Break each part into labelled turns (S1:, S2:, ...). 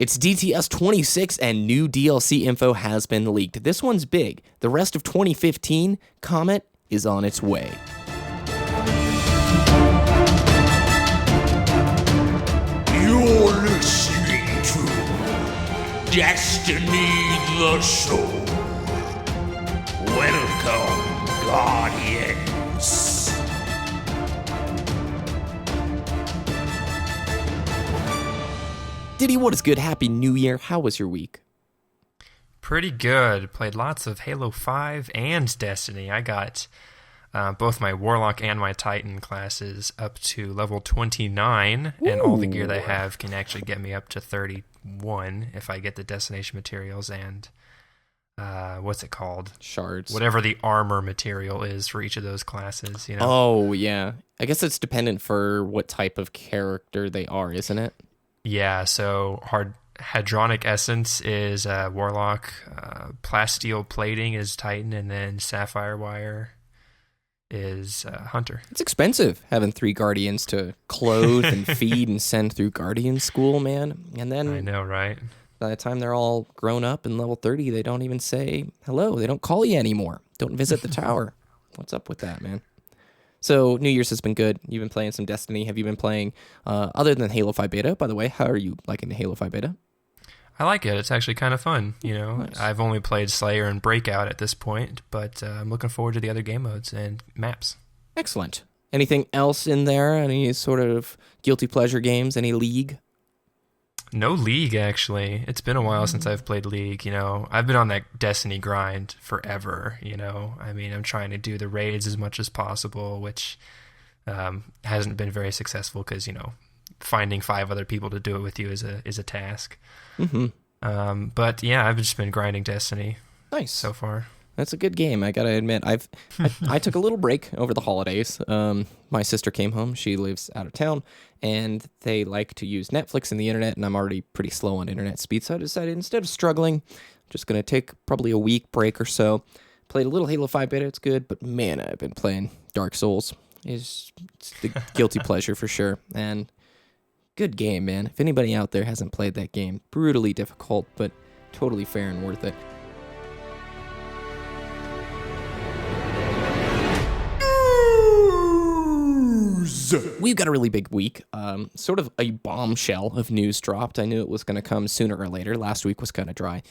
S1: It's DTS 26 and new DLC info has been leaked. This one's big. The rest of 2015, Comet is on its way.
S2: You're listening to Destiny the Show. Welcome, Guardians.
S1: Ditty, what is good? Happy New Year. How was your week?
S3: Pretty good. Played lots of Halo 5 and Destiny. I got both my Warlock and my Titan classes up to level 29, and all the gear they have can actually get me up to 31 if I get the destination materials and, what's it called?
S1: Shards.
S3: Whatever the armor material is for each of those classes, you know?
S1: Oh, yeah. I guess it's dependent for what type of character they are, isn't it?
S3: Yeah, so Hadronic Essence is Warlock, Plasteel Plating is Titan, and then Sapphire Wire is Hunter.
S1: It's expensive having 3 Guardians to clothe and feed and send through Guardian school, man. And then
S3: I know, right?
S1: by the time they're all grown up and level 30, they don't even say hello. They don't call you anymore. Don't visit the tower. What's up with that, man? So New Year's has been good. You've been playing some Destiny. Have you been playing, other than Halo 5 Beta, by the way, how are you liking the Halo 5 Beta?
S3: I like it. It's actually kind of fun, you know.
S1: Nice.
S3: I've only played Slayer and Breakout at this point, but I'm looking forward to the other game modes and maps.
S1: Excellent. Anything else in there? Any sort of guilty pleasure games? Any League?
S3: No League, actually. It's been a while since I've played League, you know. I've been on that Destiny grind forever, you know. I mean, I'm trying to do the raids as much as possible, which hasn't been very successful because, you know, finding 5 other people to do it with you is a task.
S1: Mm-hmm.
S3: But yeah, I've just been grinding Destiny.
S1: Nice.
S3: So far.
S1: That's a good game. I gotta admit, I took a little break over the holidays. My sister came home. She lives out of town, and they like to use Netflix and the internet, and I'm already pretty slow on internet speed, so I decided instead of struggling, I'm just gonna take probably a week break or so. Played a little Halo 5 Beta. It's good, but man, I've been playing Dark Souls. It's the guilty pleasure for sure, and good game, man. If anybody out there hasn't played that game, brutally difficult, but totally fair and worth it. We've got a really big week, sort of a bombshell of news dropped. I knew it was going to come sooner or later. Last week was kind of dry.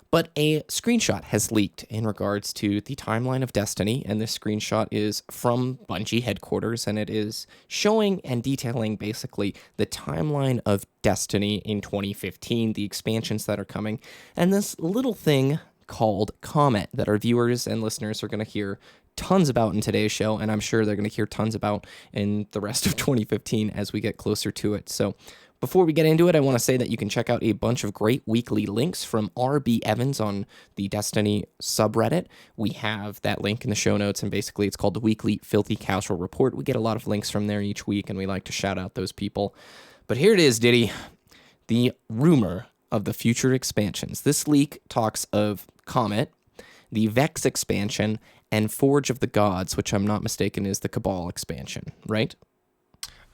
S1: But a screenshot has leaked in regards to the timeline of Destiny, and this screenshot is from Bungie headquarters, and it is showing and detailing basically the timeline of Destiny in 2015, the expansions that are coming, and this little thing called Comet that our viewers and listeners are going to hear tons about in today's show, and I'm sure they're going to hear tons about in the rest of 2015 as we get closer to it. So before we get into it, I want to say that you can check out a bunch of great weekly links from RB Evans on the Destiny subreddit. We have that link in the show notes, and basically it's called the Weekly Filthy Casual Report. We get a lot of links from there each week, and we like to shout out those people. But here it is, Ditty, the rumor of the future expansions. This leak talks of Comet, the Vex expansion, and Forge of the Gods, which I'm not mistaken is the Cabal expansion, right?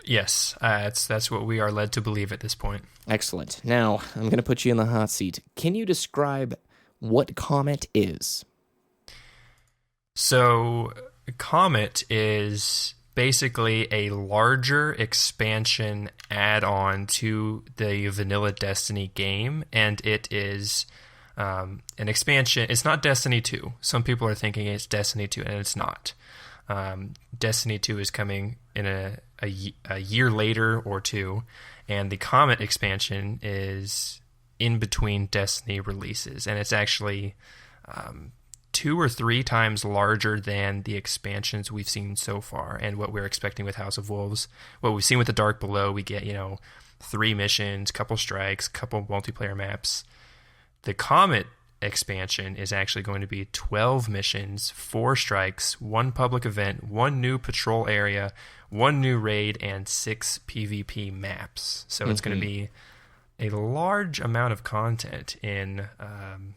S3: Yes, that's what we are led to believe at this point.
S1: Excellent. Now, I'm going to put you in the hot seat. Can you describe what Comet is?
S3: So, Comet is basically a larger expansion add-on to the vanilla Destiny game, and it is an expansion. It's not Destiny 2. Some people are thinking it's Destiny 2, and it's not. Destiny 2 is coming in a year later or two, and the Comet expansion is in between Destiny releases, and it's actually 2 or 3 times larger than the expansions we've seen so far, and what we're expecting with House of Wolves. What we've seen with the Dark Below, we get 3 missions, couple strikes, couple multiplayer maps. The Comet expansion is actually going to be 12 missions, 4 strikes, 1 public event, 1 new patrol area, 1 new raid, and 6 PvP maps. So it's going to be a large amount of content in an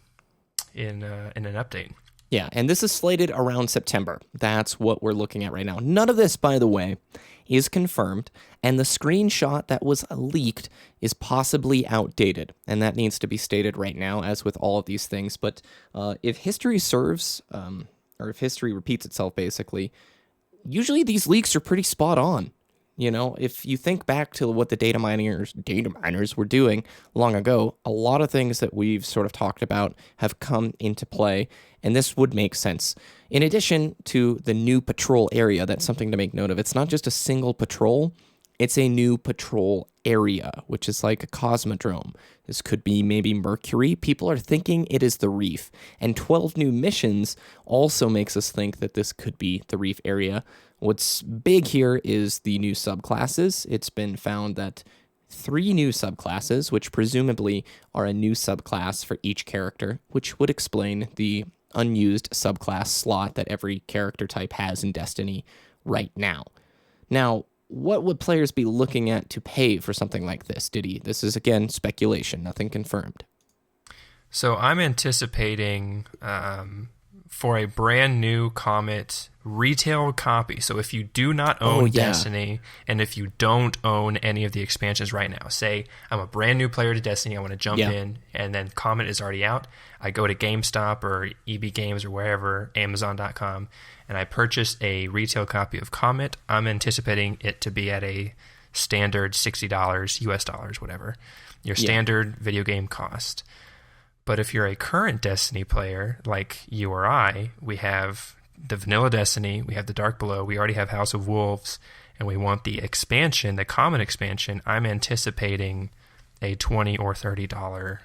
S3: update.
S1: Yeah, and this is slated around September. That's what we're looking at right now. None of this, by the way, is confirmed, and the screenshot that was leaked is possibly outdated, and that needs to be stated right now, as with all of these things. But if history serves, or if history repeats itself, basically, usually these leaks are pretty spot on. You know, if you think back to what the data miners were doing long ago, a lot of things that we've sort of talked about have come into play, and this would make sense. In addition to the new patrol area, that's something to make note of. It's not just a single patrol, it's a new patrol area, which is like a cosmodrome. This could be maybe Mercury. People are thinking it is the Reef. And 12 new missions also makes us think that this could be the Reef area. What's big here is the new subclasses. It's been found that 3 new subclasses, which presumably are a new subclass for each character, which would explain the unused subclass slot that every character type has in Destiny right now. Now, what would players be looking at to pay for something like this, Ditty? This is, again, speculation, nothing confirmed.
S3: So I'm anticipating for a brand new Comet retail copy. So if you do not own Destiny, and if you don't own any of the expansions right now, say I'm a brand new player to Destiny, I want to jump in, and then Comet is already out, I go to GameStop or EB Games or wherever, Amazon.com, and I purchase a retail copy of Comet. I'm anticipating it to be at a standard $60 US dollars, whatever, your standard video game cost. But if you're a current Destiny player like you or I, we have the vanilla Destiny, we have the Dark Below, we already have House of Wolves, and we want the expansion, the Comet expansion. I'm anticipating a $20 or $30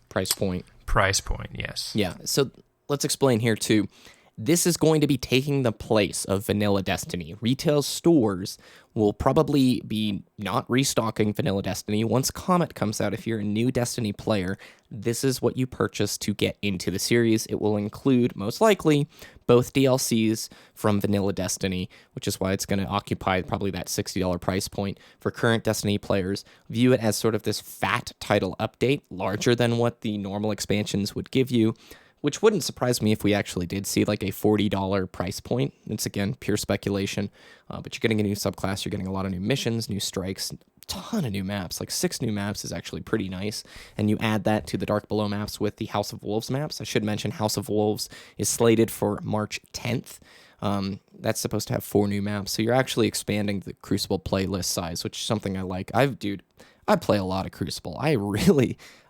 S1: price point.
S3: Price point, yes.
S1: Yeah, so let's explain here too. This is going to be taking the place of vanilla Destiny. Retail stores will probably be not restocking vanilla Destiny. Once Comet comes out, if you're a new Destiny player, this is what you purchase to get into the series. It will include, most likely, both DLCs from vanilla Destiny, which is why it's going to occupy probably that $60 price point for current Destiny players. View it as sort of this fat title update, larger than what the normal expansions would give you, which wouldn't surprise me if we actually did see like a $40 price point. It's, again, pure speculation, but you're getting a new subclass, you're getting a lot of new missions, new strikes, ton of new maps. Like 6 new maps is actually pretty nice, and you add that to the Dark Below maps with the House of Wolves maps. I should mention House of Wolves is slated for March 10th. That's supposed to have 4 new maps, so you're actually expanding the Crucible playlist size, which is something I like. I play a lot of Crucible. I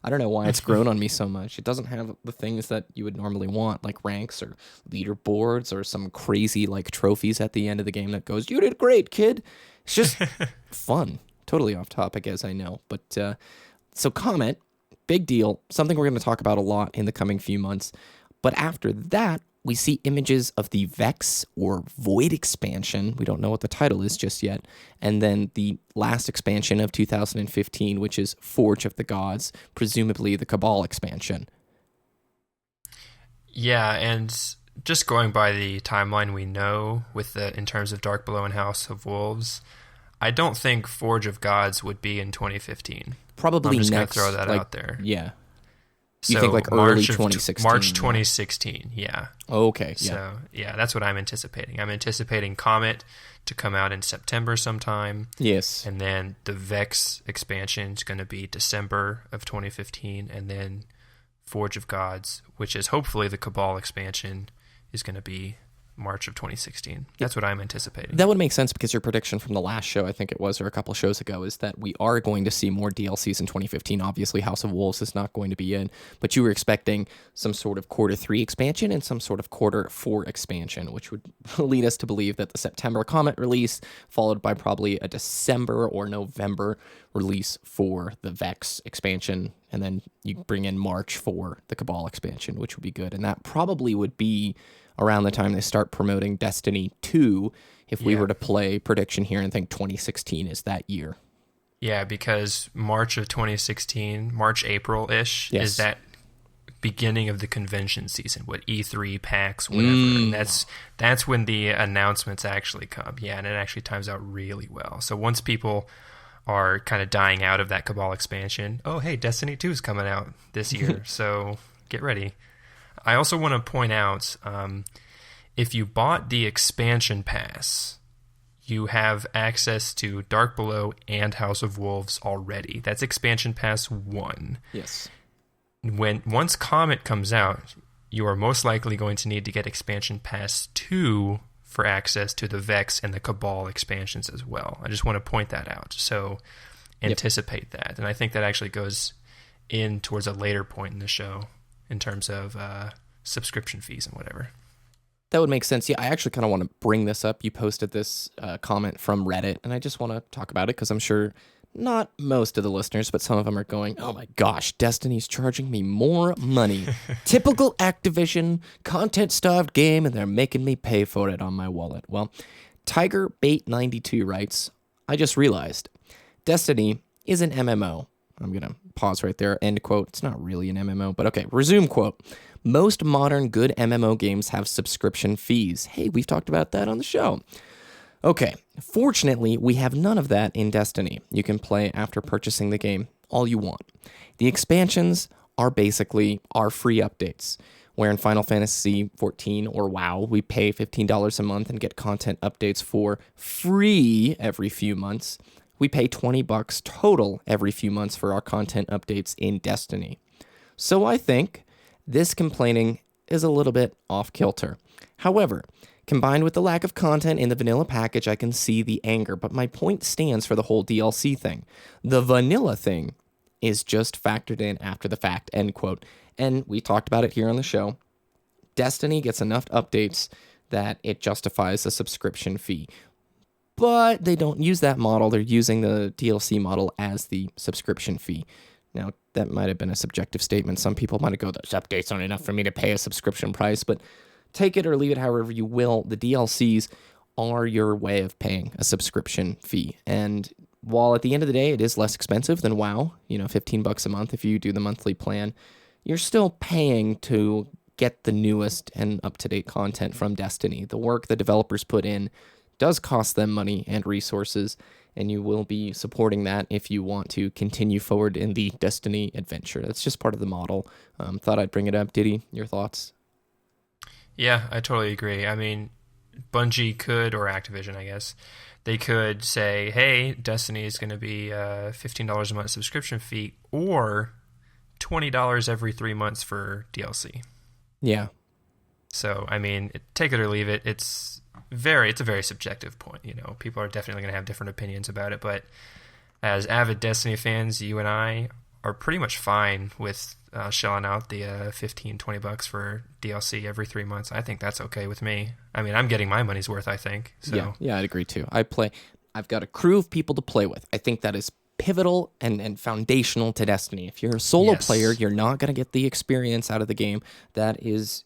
S1: don't know why it's grown on me so much. It doesn't have the things that you would normally want, like ranks or leaderboards or some crazy like trophies at the end of the game that goes, "You did great, kid." It's just fun. Totally off topic, as I know. But so Comet, big deal, something we're going to talk about a lot in the coming few months. But after that, we see images of the Vex or Void expansion. We don't know what the title is just yet. And then the last expansion of 2015, which is Forge of the Gods, presumably the Cabal expansion.
S3: Yeah, and just going by the timeline we know in terms of Dark Below and House of Wolves, I don't think Forge of Gods would be in 2015.
S1: Probably
S3: I'm just
S1: next.
S3: Gonna throw that out there.
S1: Yeah.
S3: So
S1: you think like early 2016?
S3: March 2016, yeah.
S1: Okay, yeah.
S3: So, yeah, that's what I'm anticipating. I'm anticipating Comet to come out in September sometime.
S1: Yes.
S3: And then the Vex expansion is going to be December of 2015. And then Forge of Gods, which is hopefully the Cabal expansion, is going to be March of 2016. That's what I'm anticipating.
S1: That would make sense because your prediction from the last show, I think it was, or a couple shows ago, is that we are going to see more DLCs in 2015. Obviously, House of Wolves is not going to be in, but you were expecting some sort of Q3 expansion and some sort of Q4 expansion, which would lead us to believe that the September Comet release, followed by probably a December or November release for the Vex expansion, and then you bring in March for the Cabal expansion, which would be good. And that probably would be around the time they start promoting Destiny 2, if we were to play prediction here and think 2016 is that year.
S3: Yeah, because March of 2016, March, April-ish, is that beginning of the convention season, what E3, PAX, whatever. And that's when the announcements actually come. Yeah, and it actually times out really well. So once people are kind of dying out of that Cabal expansion, oh, hey, Destiny 2 is coming out this year, so get ready. I also want to point out, if you bought the expansion pass, you have access to Dark Below and House of Wolves already. That's expansion pass 1.
S1: Yes.
S3: Once Comet comes out, you are most likely going to need to get expansion pass 2 for access to the Vex and the Cabal expansions as well. I just want to point that out. So anticipate that. And I think that actually goes in towards a later point in the show in terms of subscription fees and whatever.
S1: That would make sense. Yeah, I actually kind of want to bring this up. You posted this comment from Reddit, and I just want to talk about it because I'm sure not most of the listeners, but some of them are going, oh my gosh, Destiny's charging me more money. Typical Activision content-starved game, and they're making me pay for it on my wallet. Well, Tiger Bait 92 writes, I just realized Destiny is an MMO. I'm going to pause right there, end quote. It's not really an MMO, but okay, resume quote. Most modern good MMO games have subscription fees. Hey, we've talked about that on the show. Okay, fortunately, we have none of that in Destiny. You can play after purchasing the game all you want. The expansions are basically our free updates, where in Final Fantasy XIV or WoW, we pay $15 a month and get content updates for free every few months. We pay $20 total every few months for our content updates in Destiny. So I think this complaining is a little bit off kilter. However, combined with the lack of content in the vanilla package, I can see the anger, but my point stands for the whole DLC thing. The vanilla thing is just factored in after the fact, end quote. And we talked about it here on the show. Destiny gets enough updates that it justifies a subscription fee. But they don't use that model. They're using the DLC model as the subscription fee. Now, that might have been a subjective statement. Some people might go, those updates aren't enough for me to pay a subscription price, but take it or leave it however you will. The DLCs are your way of paying a subscription fee. And while at the end of the day, it is less expensive than WoW, $15 a month if you do the monthly plan, you're still paying to get the newest and up-to-date content from Destiny. The work the developers put in does cost them money and resources, and you will be supporting that if you want to continue forward in the Destiny adventure. That's just part of the model. Thought I'd bring it up. Ditty, your thoughts?
S3: Yeah, I totally agree. I mean, Bungie could, or Activision, I guess, they could say, hey, Destiny is going to be $15 a month subscription fee, or $20 every 3 months for DLC.
S1: Yeah.
S3: So, I mean, take it or leave it. It's a very subjective point. People are definitely going to have different opinions about it, but as avid Destiny fans, you and I are pretty much fine with shelling out the $15-$20 for DLC every 3 months. I think that's okay with me. I mean, I'm getting my money's worth, I think. So.
S1: Yeah, I'd agree too. I've got a crew of people to play with. I think that is pivotal and foundational to Destiny. If you're a solo player, you're not going to get the experience out of the game that is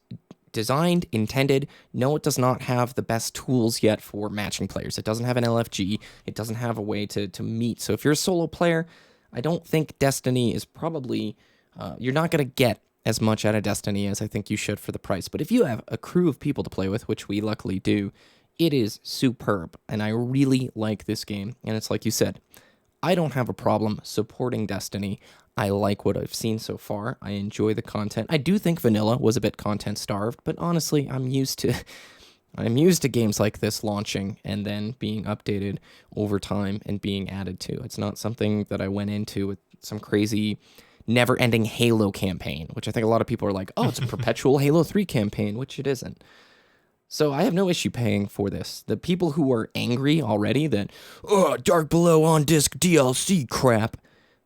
S1: designed, intended. No, it does not have the best tools yet for matching players. It doesn't have an LFG. It doesn't have a way to meet. So if you're a solo player, I don't think Destiny is probably... you're not going to get as much out of Destiny as I think you should for the price. But if you have a crew of people to play with, which we luckily do, it is superb. And I really like this game. And it's like you said, I don't have a problem supporting Destiny. I like what I've seen so far. I enjoy the content. I do think vanilla was a bit content starved, but honestly, I'm used to games like this launching and then being updated over time and being added to. It's not something that I went into with some crazy never-ending Halo campaign, which I think a lot of people are like, oh, it's a perpetual Halo 3 campaign, which it isn't. So I have no issue paying for this. The people who are angry already that, Dark Below on disc DLC crap,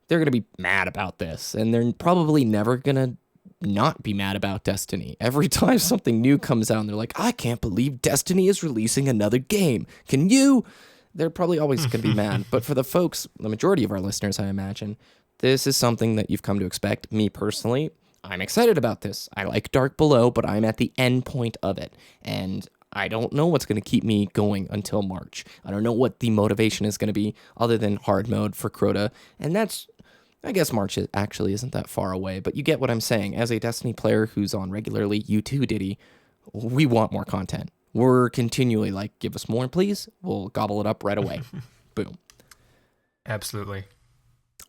S1: they're going to be mad about this. And they're probably never going to not be mad about Destiny. Every time something new comes out, and they're like, I can't believe Destiny is releasing another game. Can you? They're probably always going to be mad. But for the folks, the majority of our listeners, I imagine, this is something that you've come to expect. Me personally, I'm excited about this. I like Dark Below, but I'm at the end point of it. And I don't know what's going to keep me going until March. I don't know what the motivation is going to be other than hard mode for Crota. And that's, I guess March actually isn't that far away. But you get what I'm saying. As a Destiny player who's on regularly, you too, Ditty, we want more content. We're continually like, give us more, please. We'll gobble it up right away. Boom.
S3: Absolutely.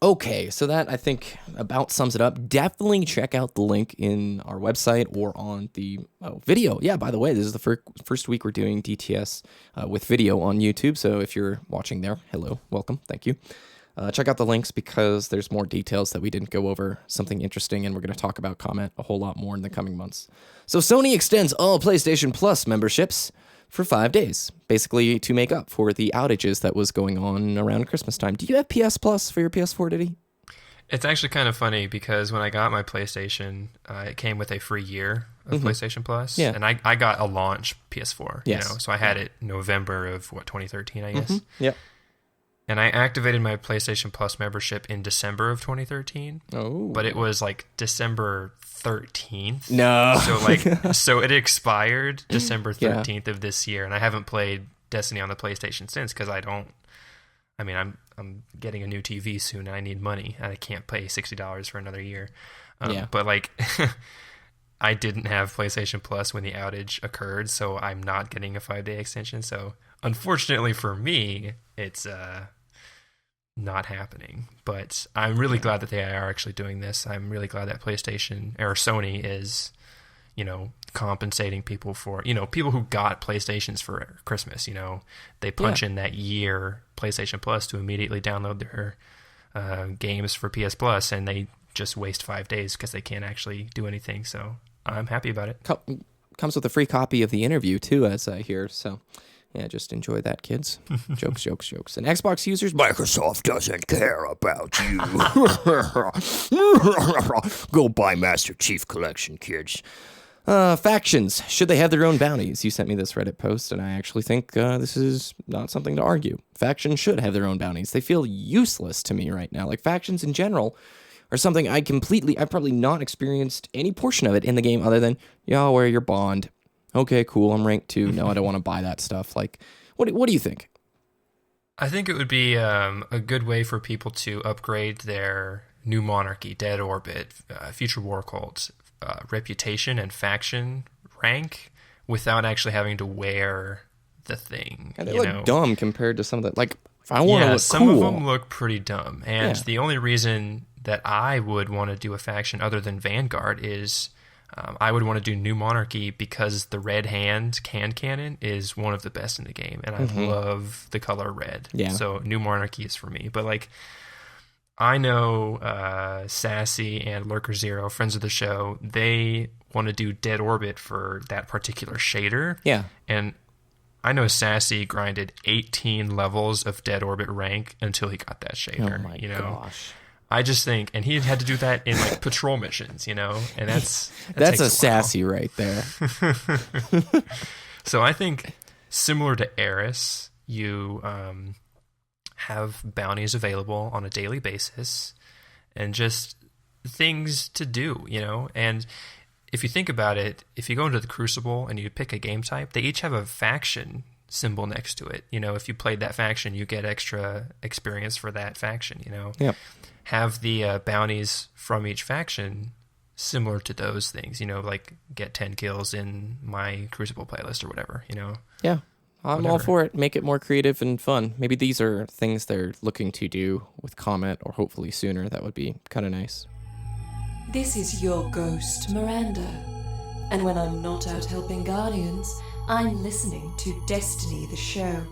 S1: Okay, so that I think about sums it up. Definitely check out the link in our website or on the video. Yeah, by the way, this is the first week we're doing DTS with video on YouTube. So if you're watching there, hello, welcome, thank you. Check out the links because there's more details that we didn't go over, something interesting, and we're going to talk about Comet a whole lot more in the coming months. So Sony extends all PlayStation Plus memberships for 5 days, basically to make up for the outages that was going on around Christmas time. Do you have PS Plus for your PS4, Ditty?
S3: It's actually kind of funny because when I got my PlayStation, it came with a free year of PlayStation Plus.
S1: Yeah.
S3: And I got a launch PS4,
S1: Yes.
S3: you know, so I had it November of, 2013, I guess.
S1: Yep.
S3: And I activated my PlayStation Plus membership in December of 2013.
S1: Oh.
S3: But it was like December 13th.
S1: No.
S3: So it expired December 13th of this year, and I haven't played Destiny on the PlayStation since because I'm getting a new TV soon and I need money and I can't pay $60 for another year. But like I didn't have PlayStation Plus when the outage occurred, so I'm not getting a 5-day extension. So unfortunately for me, it's not happening. But I'm really glad that they are actually doing this. I'm really glad that PlayStation or Sony is, compensating people for, people who got PlayStations for Christmas. They punch in that year PlayStation Plus to immediately download their games for PS Plus, and they just waste 5 days because they can't actually do anything. So I'm happy about it.
S1: Comes with a free copy of the interview too, as I hear. So yeah, just enjoy that, kids. Jokes. And Xbox users,
S2: Microsoft doesn't care about you. Go buy Master Chief Collection, kids.
S1: factions, should they have their own bounties? You sent me this Reddit post, and I actually think this is not something to argue. Factions should have their own bounties. They feel useless to me right now. Like, factions in general are something I've probably not experienced any portion of it in the game other than, I'll wear your bond. Okay, cool, I'm ranked 2. No, I don't want to buy that stuff. Like, what do you think?
S3: I think it would be a good way for people to upgrade their new monarchy, Dead Orbit, Future War Cults, reputation and faction rank without actually having to wear the thing.
S1: And they look dumb compared to some of the, like, if I want to look
S3: some
S1: cool.
S3: of them look pretty dumb. And the only reason that I would want to do a faction other than Vanguard is I would want to do New Monarchy because the red hand cannon is one of the best in the game, and I love the color red. Yeah. So New Monarchy is for me. But like, I know Sassy and Lurker Zero, friends of the show, they want to do Dead Orbit for that particular shader. Yeah. And I know Sassy grinded 18 levels of Dead Orbit rank until he got that shader.
S1: Oh my gosh.
S3: I just think, and he had to do that in like patrol missions, and that's
S1: a Sassy right there.
S3: So I think similar to Eris, you have bounties available on a daily basis and just things to do, and if you think about it, if you go into the Crucible and you pick a game type, they each have a faction symbol next to it. If you played that faction, you get extra experience for that faction, Yep. Have the bounties from each faction similar to those things, like get 10 kills in my Crucible playlist or whatever,
S1: Yeah, I'm all for it. Make it more creative and fun. Maybe these are things they're looking to do with Comet, or hopefully sooner. That would be kind of nice.
S4: This is your ghost, Miranda. And when I'm not out helping Guardians, I'm listening to Destiny the show.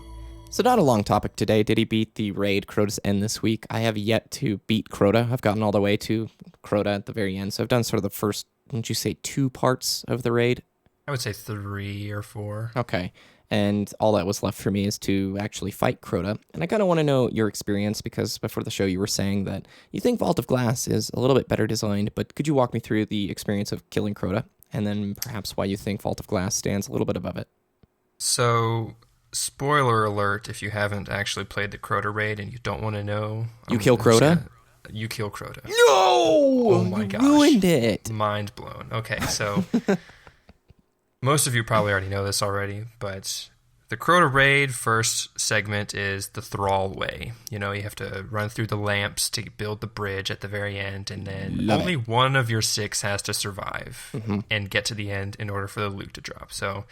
S1: So not a long topic today. Did he beat the raid Crota's End this week? I have yet to beat Crota. I've gotten all the way to Crota at the very end. So I've done sort of the first, wouldn't you say, 2 parts of the raid?
S3: I would say 3 or 4.
S1: Okay. And all that was left for me is to actually fight Crota. And I kind of want to know your experience, because before the show you were saying that you think Vault of Glass is a little bit better designed, but could you walk me through the experience of killing Crota, and then perhaps why you think Vault of Glass stands a little bit above it?
S3: So, spoiler alert, if you haven't actually played the Crota raid and you don't want to know...
S1: You kill Crota?
S3: You kill Crota.
S1: No!
S3: Oh my gosh.
S1: Ruined it.
S3: Mind blown. Okay, so... most of you probably already know this already, but the Crota raid first segment is the Thrall Way. You have to run through the lamps to build the bridge at the very end, and then only one of your 6 has to survive and get to the end in order for the loot to drop. So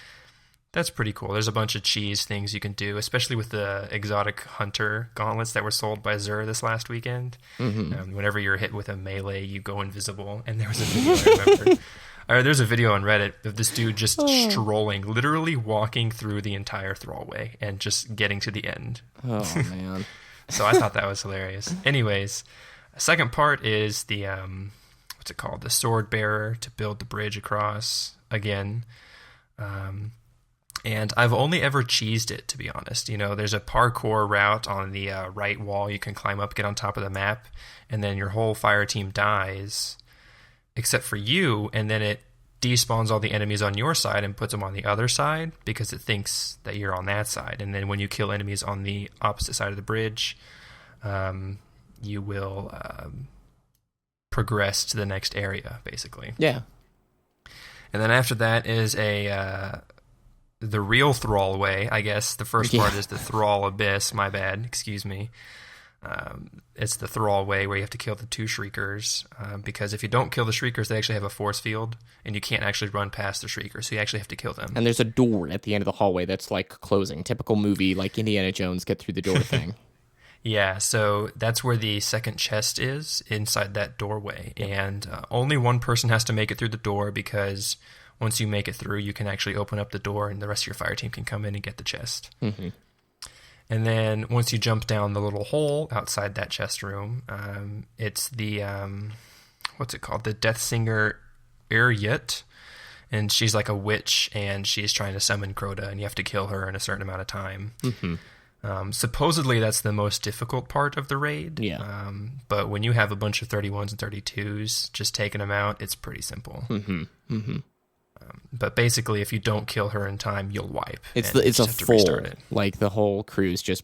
S3: That's pretty cool. There's a bunch of cheese things you can do, especially with the exotic hunter gauntlets that were sold by Zur this last weekend. Whenever you're hit with a melee, you go invisible. And there was a video, I remember. There's a video on Reddit of this dude just strolling, literally walking through the entire thrallway and just getting to the end.
S1: Oh, man.
S3: So I thought that was hilarious. Anyways, second part is the, what's it called? The sword bearer to build the bridge across again. And I've only ever cheesed it, to be honest. You know, there's a parkour route on the right wall you can climb up, get on top of the map, and then your whole fire team dies, except for you, and then it despawns all the enemies on your side and puts them on the other side because it thinks that you're on that side. And then when you kill enemies on the opposite side of the bridge, you will progress to the next area, basically.
S1: Yeah.
S3: And then after that is the real Thrall way, I guess. The first part is the Thrall Abyss. My bad. Excuse me. It's the Thrall way where you have to kill the 2 Shriekers. Because if you don't kill the Shriekers, they actually have a force field, and you can't actually run past the Shriekers, so you actually have to kill them.
S1: And there's a door at the end of the hallway that's like closing. Typical movie, like Indiana Jones, get through the door thing.
S3: Yeah, so that's where the second chest is, inside that doorway. And only one person has to make it through the door, because once you make it through, you can actually open up the door and the rest of your fire team can come in and get the chest. Mm-hmm. And then once you jump down the little hole outside that chest room, it's the, what's it called? The Death Singer Iryut. And she's like a witch, and she's trying to summon Crota, and you have to kill her in a certain amount of time. Mm-hmm. Supposedly that's the most difficult part of the raid.
S1: Yeah.
S3: But when you have a bunch of 31s and 32s, just taking them out, it's pretty simple.
S1: Mm-hmm. Mm-hmm.
S3: But basically, if you don't kill her in time, you'll wipe.
S1: It's a full, like the whole crew's just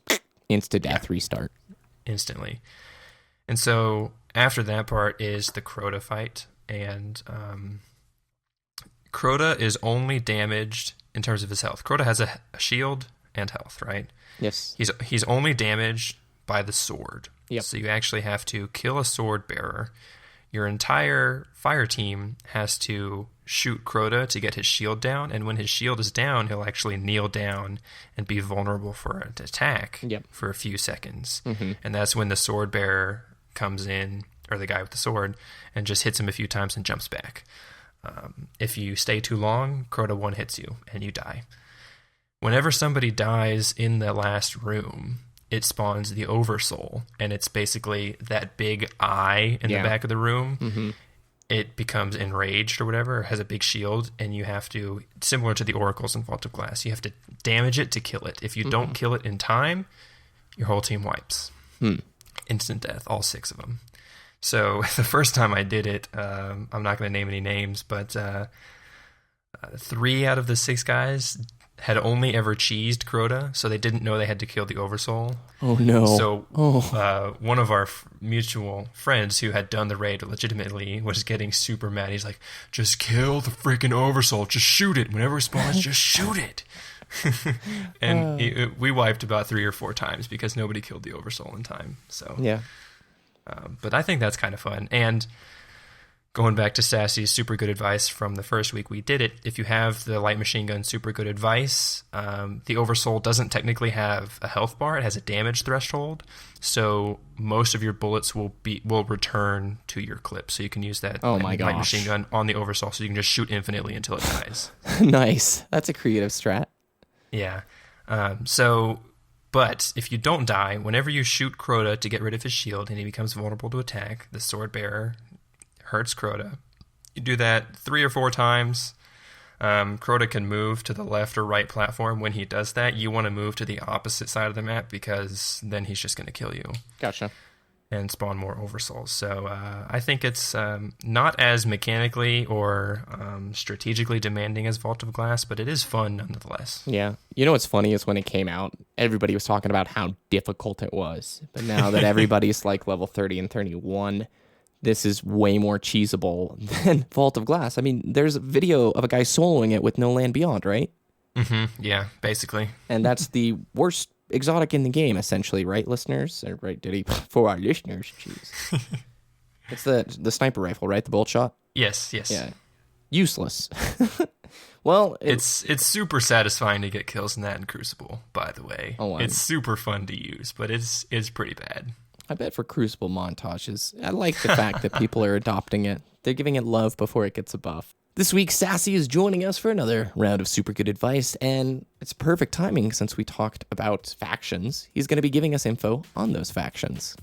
S1: insta death restart
S3: instantly. And so after that part is the Crota fight, and Crota is only damaged in terms of his health. Crota has a shield and health, right?
S1: Yes.
S3: He's only damaged by the sword.
S1: Yep.
S3: So you actually have to kill a sword bearer. Your entire fire team has to shoot Crota to get his shield down, and when his shield is down, he'll actually kneel down and be vulnerable for an attack for a few seconds. Mm-hmm. And that's when the sword bearer comes in, or the guy with the sword, and just hits him a few times and jumps back. If you stay too long, Crota one hits you, and you die. Whenever somebody dies in the last room, it spawns the Oversoul, and it's basically that big eye in the back of the room. Mm-hmm. It becomes enraged or whatever, has a big shield, and you have to, similar to the Oracles in Vault of Glass, you have to damage it to kill it. If you don't kill it in time, your whole team wipes. Instant death, all 6 of them. So the first time I did it, I'm not going to name any names, but 3 out of the 6 guys had only ever cheesed Crota, so they didn't know they had to kill the Oversoul.
S1: Oh, no.
S3: So one of our mutual friends who had done the raid legitimately was getting super mad. He's like, just kill the freaking Oversoul. Just shoot it. Whenever it spawns, just shoot it. And we wiped about 3 or 4 times because nobody killed the Oversoul in time. So
S1: yeah.
S3: But I think that's kind of fun. And going back to Sassy's super good advice from the first week we did it, if you have the light machine gun super good advice, the Oversoul doesn't technically have a health bar. It has a damage threshold. So most of your bullets will return to your clip. So you can use that light machine gun on the Oversoul, so you can just shoot infinitely until it dies.
S1: Nice. That's a creative strat.
S3: Yeah. But if you don't die, whenever you shoot Crota to get rid of his shield and he becomes vulnerable to attack, the sword bearer hurts Crota. You do that 3 or 4 times. Crota can move to the left or right platform. When he does that, you want to move to the opposite side of the map, because then he's just going to kill you.
S1: Gotcha.
S3: And spawn more Oversouls. So I think it's not as mechanically or strategically demanding as Vault of Glass, but it is fun nonetheless.
S1: Yeah. You know what's funny is when it came out, everybody was talking about how difficult it was. But now that everybody's like level 30 and 31, this is way more cheesable than Vault of Glass. I mean, there's a video of a guy soloing it with No Land Beyond, right?
S3: Mm-hmm. Yeah, basically.
S1: And that's the worst exotic in the game, essentially, right, listeners? Or, right, Ditty? For our listeners, jeez. It's the sniper rifle, right? The bolt shot?
S3: Yes.
S1: Yeah. Useless. Well,
S3: It's super satisfying to get kills in that in Crucible, by the way.
S1: Oh,
S3: it's super fun to use, but it's pretty bad.
S1: I bet for Crucible montages, I like the fact that people are adopting it. They're giving it love before it gets a buff. This week, Sassy is joining us for another round of super good advice, and it's perfect timing since we talked about factions. He's going to be giving us info on those factions.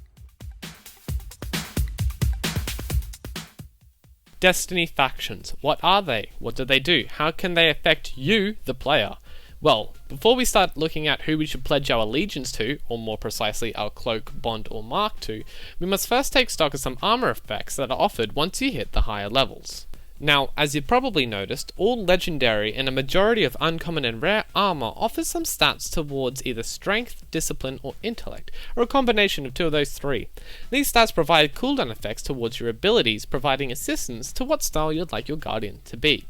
S5: Destiny factions. What are they? What do they do? How can they affect you, the player? Well, before we start looking at who we should pledge our allegiance to, or more precisely our cloak, bond, or mark to, we must first take stock of some armor effects that are offered once you hit the higher levels. Now, as you've probably noticed, all legendary and a majority of uncommon and rare armor offers some stats towards either strength, discipline, or intellect, or a combination of two of those three. These stats provide cooldown effects towards your abilities, providing assistance to what style you'd like your guardian to be.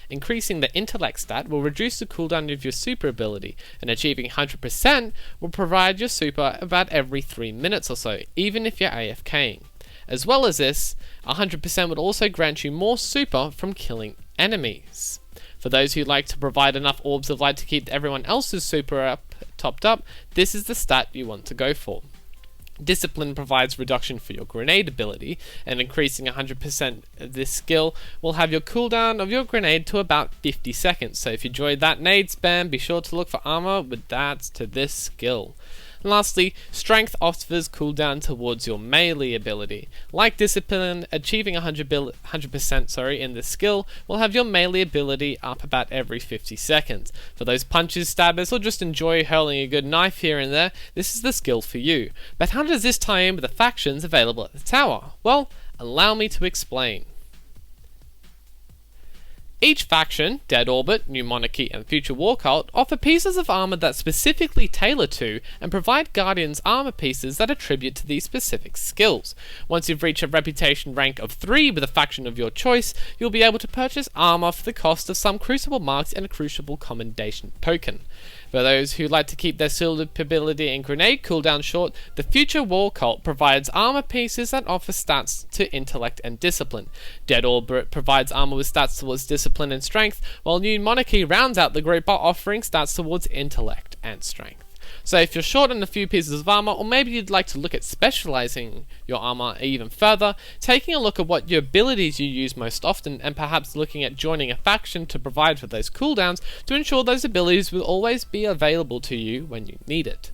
S5: Increasing the intellect stat will reduce the cooldown of your super ability, and achieving 100% will provide your super about every 3 minutes or so, even if you're AFKing. As well as this, 100% would also grant you more super from killing enemies. For those who like to provide enough orbs of light to keep everyone else's super topped up, this is the stat you want to go for. Discipline provides reduction for your grenade ability, and increasing 100% of this skill will have your cooldown of your grenade to about 50 seconds, so if you enjoyed that nade spam, be sure to look for armor with that to this skill. And lastly, strength offers cooldown towards your melee ability. Like discipline, achieving 100% in this skill will have your melee ability up about every 50 seconds. For those punches, stabbers, or just enjoy hurling a good knife here and there, this is the skill for you. But how does this tie in with the factions available at the tower? Well, allow me to explain. Each faction, Dead Orbit, New Monarchy, and Future War Cult, offer pieces of armor that specifically tailor to and provide Guardians armor pieces that attribute to these specific skills. Once you've reached a reputation rank of 3 with a faction of your choice, you'll be able to purchase armor for the cost of some Crucible marks and a Crucible commendation token. For those who like to keep their silver ability and grenade cooldown short, the Future War Cult provides armor pieces that offer stats to intellect and discipline. Dead Orbit provides armor with stats towards discipline and strength, while New Monarchy rounds out the group by offering stats towards intellect and strength. So if you're short on a few pieces of armor, or maybe you'd like to look at specializing your armor even further, taking a look at what your abilities you use most often, and perhaps looking at joining a faction to provide for those cooldowns to ensure those abilities will always be available to you when you need it.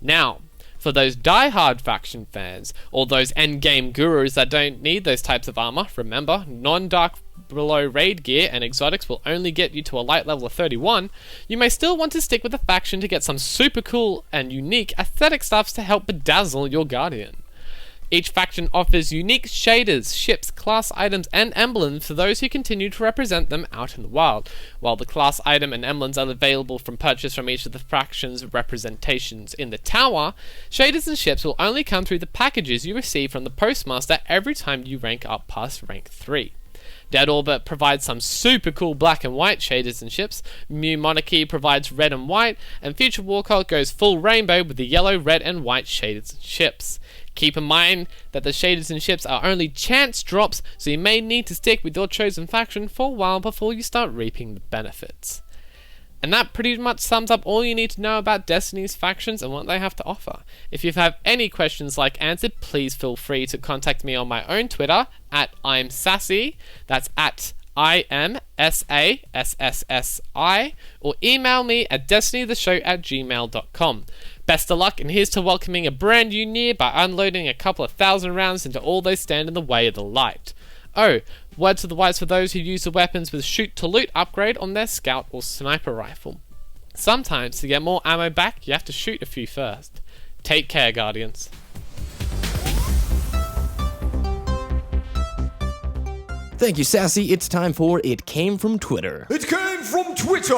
S5: Now, for those die-hard faction fans, or those endgame gurus that don't need those types of armor, remember, non-dark below raid gear and exotics will only get you to a light level of 31, you may still want to stick with the faction to get some super cool and unique aesthetic stuffs to help bedazzle your guardian. Each faction offers unique shaders, ships, class items, and emblems for those who continue to represent them out in the wild. While the class item and emblems are available from purchase from each of the faction's representations in the tower, shaders and ships will only come through the packages you receive from the postmaster every time you rank up past rank 3. Dead Orbit provides some super cool black and white shaders and ships, New Monarchy provides red and white, and Future War Cult goes full rainbow with the yellow, red, and white shaders and ships. Keep in mind that the shaders and ships are only chance drops, so you may need to stick with your chosen faction for a while before you start reaping the benefits. And that pretty much sums up all you need to know about Destiny's factions and what they have to offer. If you have any questions like answered, please feel free to contact me on my own Twitter at I'm Sassy, that's at IMSASSSI, or email me at destinytheshow@gmail.com. Best of luck, and here's to welcoming a brand new year by unloading a couple of thousand rounds into all those stand in the way of the light. Oh, word to the wise for those who use the weapons with shoot to loot upgrade on their scout or sniper rifle. Sometimes to get more ammo back, you have to shoot a few first. Take care, Guardians.
S1: Thank you, Sassy. It's time for It Came From Twitter.
S2: It came from Twitter!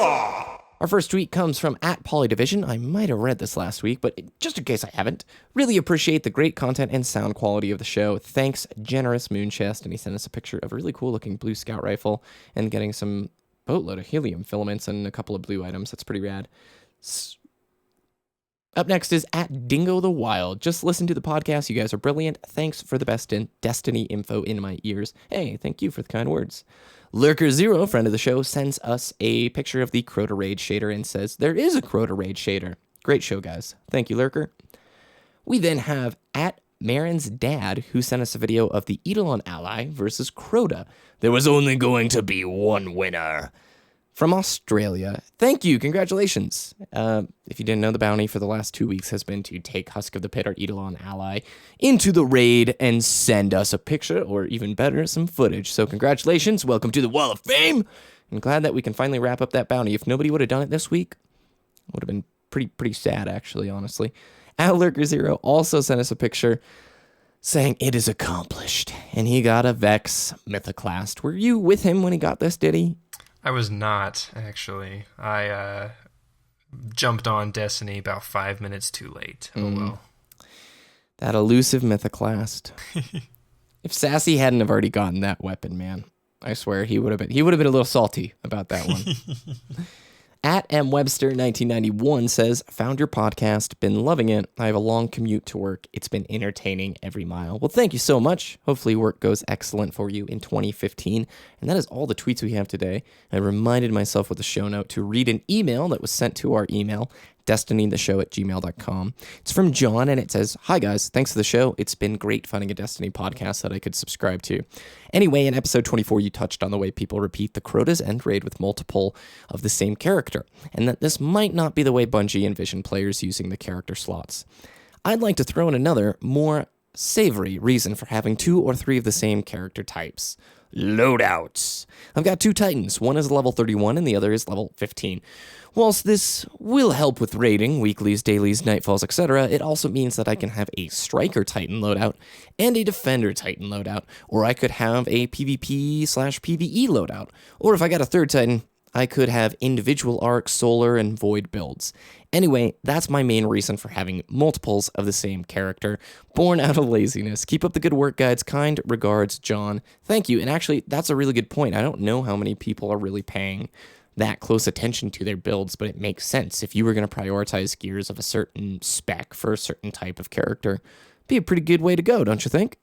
S1: Our first tweet comes from @Polydivision. I might have read this last week, but just in case I haven't, really appreciate the great content and sound quality of the show. Thanks, Generous Moon Chest. And he sent us a picture of a really cool looking blue scout rifle and getting some boatload of helium filaments and a couple of blue items. That's pretty rad. Up next is at Dingo the Wild. Just listen to the podcast. You guys are brilliant. Thanks for the best in Destiny info in my ears. Hey, thank you for the kind words. Lurker Zero, friend of the show, sends us a picture of the Crota Raid shader and says, there is a Crota Raid shader. Great show, guys. Thank you, Lurker. We then have at Marin's dad, who sent us a video of the Eidolon ally versus Crota.
S2: There was only going to be one winner.
S1: From Australia. Thank you. Congratulations. If you didn't know, the bounty for the last 2 weeks has been to take Husk of the Pit, our Eidolon ally, into the raid and send us a picture, or even better, some footage. So congratulations. Welcome to the Wall of Fame. I'm glad that we can finally wrap up that bounty. If nobody would have done it this week, it would have been pretty sad, actually, honestly. Lurker Zero also sent us a picture saying it is accomplished. And he got a Vex Mythoclast. Were you with him when he got this, Ditty?
S3: I was not, actually. I jumped on Destiny about 5 minutes too late. Oh, well.
S1: That elusive Mythoclast. If Sassy hadn't have already gotten that weapon, man, I swear he would have been a little salty about that one. At MWebster1991 says, found your podcast, been loving it. I have a long commute to work. It's been entertaining every mile. Well, thank you so much. Hopefully work goes excellent for you in 2015. And that is all the tweets we have today. I reminded myself with the show note to read an email that was sent to our email, destinytheshow@gmail.com. It's from John, and it says, hi guys, thanks for the show. It's been great finding a Destiny podcast that I could subscribe to. Anyway, in episode 24, you touched on the way people repeat the Crota's end raid with multiple of the same character, and that this might not be the way Bungie envisioned players using the character slots. I'd like to throw in another, more savory reason for having 2 or 3 of the same character types. Loadouts. I've got 2 Titans. One is level 31 and the other is level 15. Whilst this will help with raiding, weeklies, dailies, nightfalls, etc., it also means that I can have a Striker Titan loadout and a Defender Titan loadout, or I could have a PvP/PvE loadout, or if I got a 3rd Titan, I could have individual Arc, Solar, and Void builds. Anyway, that's my main reason for having multiples of the same character, born out of laziness. Keep up the good work, guys. Kind regards, John. Thank you. And actually, that's a really good point. I don't know how many people are really paying that close attention to their builds, but it makes sense. If you were going to prioritize gears of a certain spec for a certain type of character, it'd be a pretty good way to go, don't you think?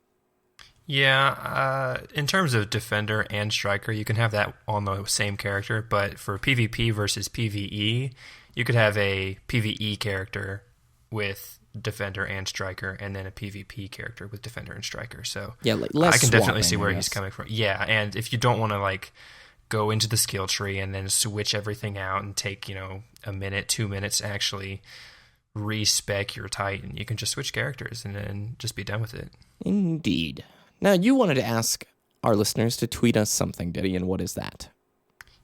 S3: Yeah, in terms of Defender and Striker, you can have that on the same character, but for PvP versus PvE, you could have a PvE character with Defender and Striker, and then a PvP character with Defender and Striker. So
S1: yeah, like less
S3: I can definitely
S1: swapping,
S3: see where he's coming from. Yeah, and if you don't want to like go into the skill tree and then switch everything out and take, a minute, 2 minutes to actually respec your Titan, you can just switch characters and then just be done with it.
S1: Indeed. Now, you wanted to ask our listeners to tweet us something, Ditty, and what is that?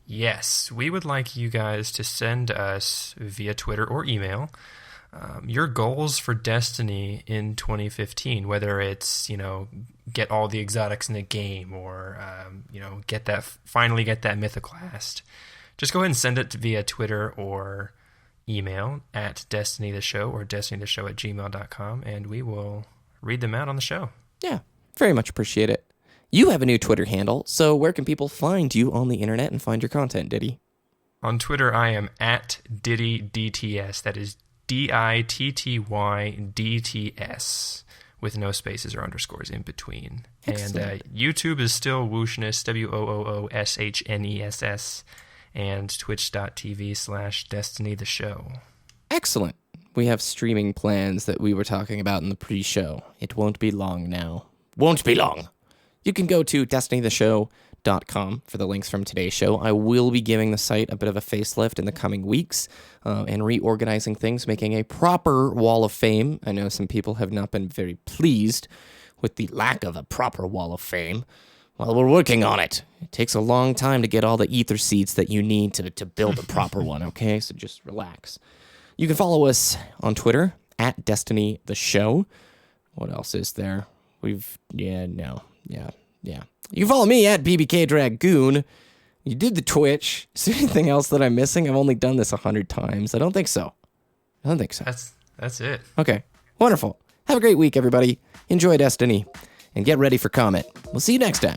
S3: Yes, we would like you guys to send us via Twitter or email your goals for Destiny in 2015, whether it's, get all the exotics in the game or, finally get that Mythoclast. Just go ahead and send it via Twitter or email at destinytheshow or destinytheshow@gmail.com, and we will read them out on the show.
S1: Yeah, very much appreciate it. You have a new Twitter handle, so where can people find you on the internet and find your content, Ditty?
S3: On Twitter, I am at DittyDTS. That is DITTYDTS, with no spaces or underscores in between.
S1: Excellent.
S3: And YouTube is still Wooshness, WOOOSHNESS, and twitch.tv/DestinyTheShow.
S1: Excellent. We have streaming plans that we were talking about in the pre-show. It won't be long now. Won't be long. You can go to destinytheshow.com for the links from today's show. I will be giving the site a bit of a facelift in the coming weeks and reorganizing things, making a proper Wall of Fame. I know some people have not been very pleased with the lack of a proper Wall of Fame. Well, we're working on it. It takes a long time to get all the ether seeds that you need to build a proper one, okay? So just relax. You can follow us on Twitter at DestinyTheShow. What else is there? Yeah. You can follow me at BBK Dragoon. You did the Twitch. Is there anything else that I'm missing? I've only done this 100 times. I don't think so.
S3: That's it.
S1: Okay, wonderful. Have a great week, everybody. Enjoy Destiny, and get ready for Comet. We'll see you next time.